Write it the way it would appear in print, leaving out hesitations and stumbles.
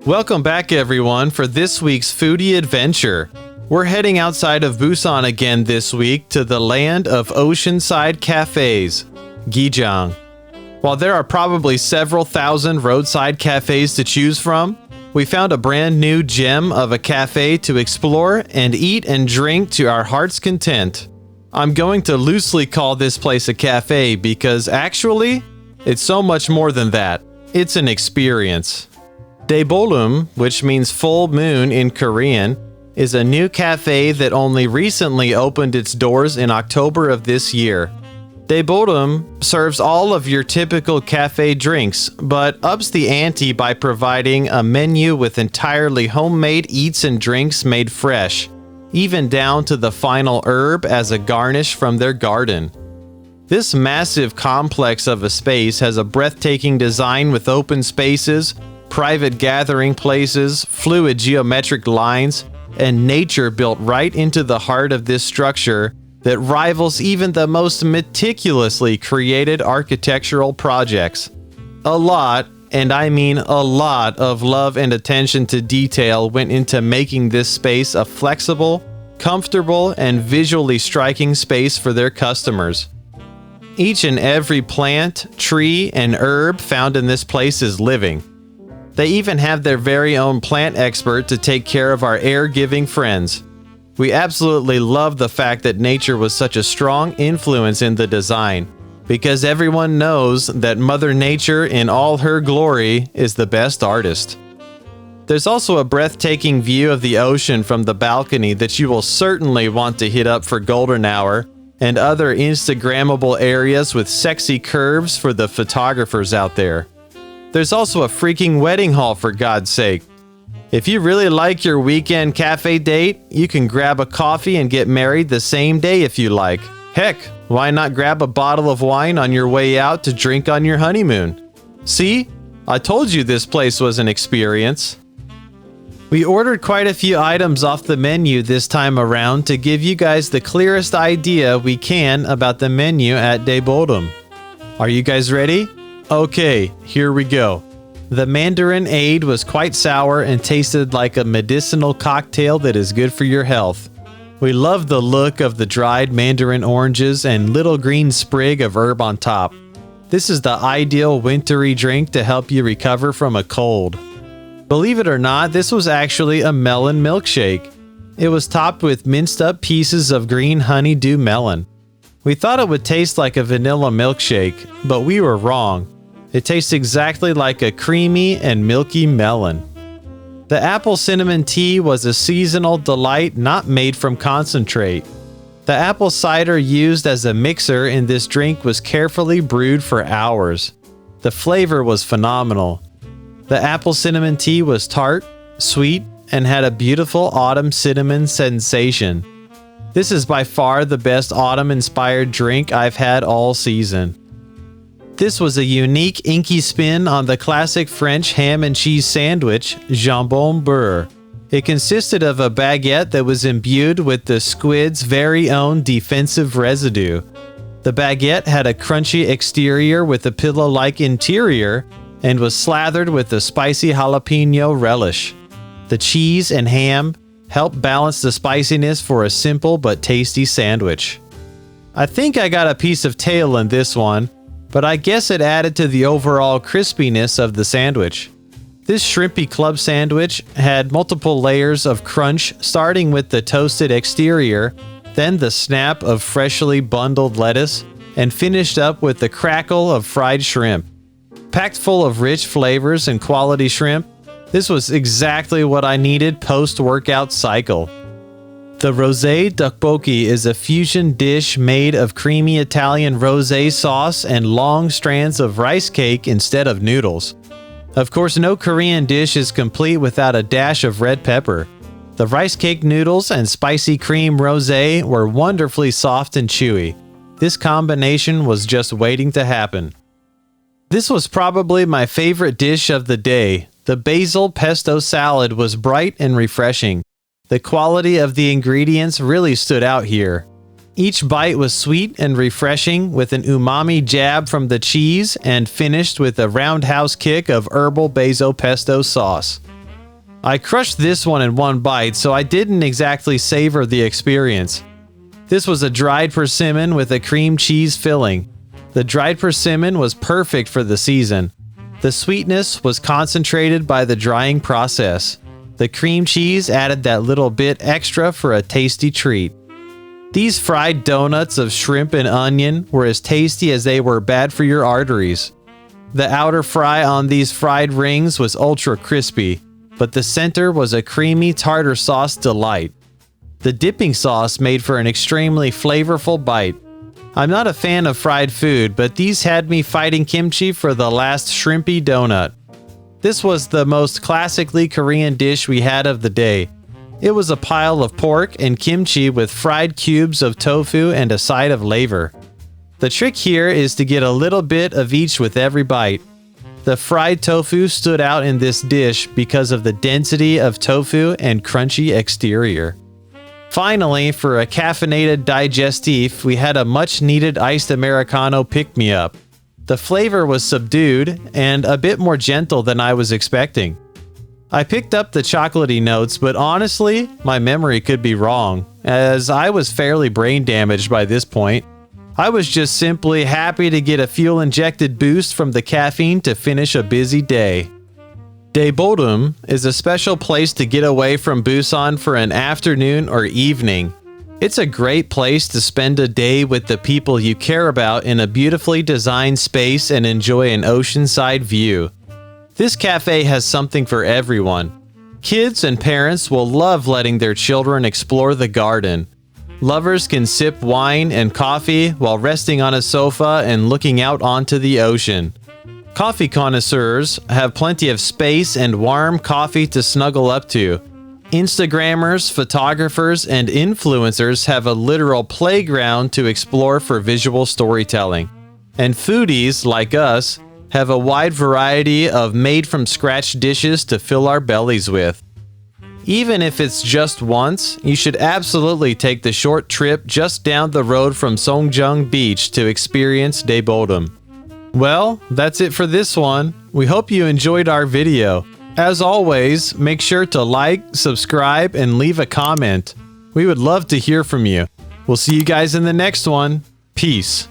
Welcome back, everyone, for this week's foodie adventure. We're heading outside of Busan again this week to the land of oceanside cafes, Gijang. While there are probably several thousand roadside cafes to choose from, we found a brand new gem of a cafe to explore and eat and drink to our heart's content. I'm going to loosely call this place a cafe because actually, it's so much more than that. It's an experience. Daeboleum, which means full moon in Korean, is a new cafe that only recently opened its doors in October of this year. Daeboleum serves all of your typical cafe drinks, but ups the ante by providing a menu with entirely homemade eats and drinks made fresh, even down to the final herb as a garnish from their garden. This massive complex of a space has a breathtaking design with open spaces, private gathering places, fluid geometric lines, and nature built right into the heart of this structure that rivals even the most meticulously created architectural projects. A lot, and I mean a lot, of love and attention to detail went into making this space a flexible, comfortable, and visually striking space for their customers. Each and every plant, tree, and herb found in this place is living. They even have their very own plant expert to take care of our air-giving friends. We absolutely love the fact that nature was such a strong influence in the design, because everyone knows that Mother Nature in all her glory is the best artist. There's also a breathtaking view of the ocean from the balcony that you will certainly want to hit up for golden hour and other Instagrammable areas with sexy curves for the photographers out there. There's also a freaking wedding hall, for God's sake. If you really like your weekend cafe date, you can grab a coffee and get married the same day if you like. Heck, why not grab a bottle of wine on your way out to drink on your honeymoon? See? I told you this place was an experience. We ordered quite a few items off the menu this time around to give you guys the clearest idea we can about the menu at Daeboleum. Are you guys ready? Okay, here we go. The Mandarin aid was quite sour and tasted like a medicinal cocktail that is good for your health. We love the look of the dried mandarin oranges and little green sprig of herb on top. This is the ideal wintry drink to help you recover from a cold. Believe it or not, this was actually a melon milkshake. It was topped with minced up pieces of green honeydew melon. We thought it would taste like a vanilla milkshake, but we were wrong. It tastes exactly like a creamy and milky melon. The apple cinnamon tea was a seasonal delight not made from concentrate. The apple cider used as a mixer in this drink was carefully brewed for hours. The flavor was phenomenal. The apple cinnamon tea was tart, sweet, and had a beautiful autumn cinnamon sensation. This is by far the best autumn-inspired drink I've had all season. This was a unique inky spin on the classic French ham and cheese sandwich, Jambon-Beurre. It consisted of a baguette that was imbued with the Squid's very own defensive residue. The baguette had a crunchy exterior with a pillow-like interior and was slathered with a spicy jalapeno relish. The cheese and ham helped balance the spiciness for a simple but tasty sandwich. I think I got a piece of tail in this one, but I guess it added to the overall crispiness of the sandwich. This shrimpy club sandwich had multiple layers of crunch, starting with the toasted exterior, then the snap of freshly bundled lettuce, and finished up with the crackle of fried shrimp. Packed full of rich flavors and quality shrimp, this was exactly what I needed post-workout cycle. The rosé Ddeokbokki is a fusion dish made of creamy Italian rosé sauce and long strands of rice cake instead of noodles. Of course, no Korean dish is complete without a dash of red pepper. The rice cake noodles and spicy cream rosé were wonderfully soft and chewy. This combination was just waiting to happen. This was probably my favorite dish of the day. The basil pesto salad was bright and refreshing. The quality of the ingredients really stood out here. Each bite was sweet and refreshing with an umami jab from the cheese and finished with a roundhouse kick of herbal basil pesto sauce. I crushed this one in one bite, so I didn't exactly savor the experience. This was a dried persimmon with a cream cheese filling. The dried persimmon was perfect for the season. The sweetness was concentrated by the drying process. The cream cheese added that little bit extra for a tasty treat. These fried donuts of shrimp and onion were as tasty as they were bad for your arteries. The outer fry on these fried rings was ultra crispy, but the center was a creamy tartar sauce delight. The dipping sauce made for an extremely flavorful bite. I'm not a fan of fried food, but these had me fighting kimchi for the last Shrimpy Donut. This was the most classically Korean dish we had of the day. It was a pile of pork and kimchi with fried cubes of tofu and a side of laver. The trick here is to get a little bit of each with every bite. The fried tofu stood out in this dish because of the density of tofu and crunchy exterior. Finally, for a caffeinated digestif, we had a much-needed iced Americano pick-me-up. The flavor was subdued and a bit more gentle than I was expecting. I picked up the chocolatey notes, but honestly, my memory could be wrong, as I was fairly brain damaged by this point. I was just simply happy to get a fuel-injected boost from the caffeine to finish a busy day. Daeboleum is a special place to get away from Busan for an afternoon or evening. It's a great place to spend a day with the people you care about in a beautifully designed space and enjoy an oceanside view. This cafe has something for everyone. Kids and parents will love letting their children explore the garden. Lovers can sip wine and coffee while resting on a sofa and looking out onto the ocean. Coffee connoisseurs have plenty of space and warm coffee to snuggle up to. Instagrammers, photographers, and influencers have a literal playground to explore for visual storytelling. And foodies, like us, have a wide variety of made-from-scratch dishes to fill our bellies with. Even if it's just once, you should absolutely take the short trip just down the road from Songjeong Beach to experience Daeboleum. Well, that's it for this one. We hope you enjoyed our video. As always, make sure to like, subscribe, and leave a comment. We would love to hear from you. We'll see you guys in the next one. Peace.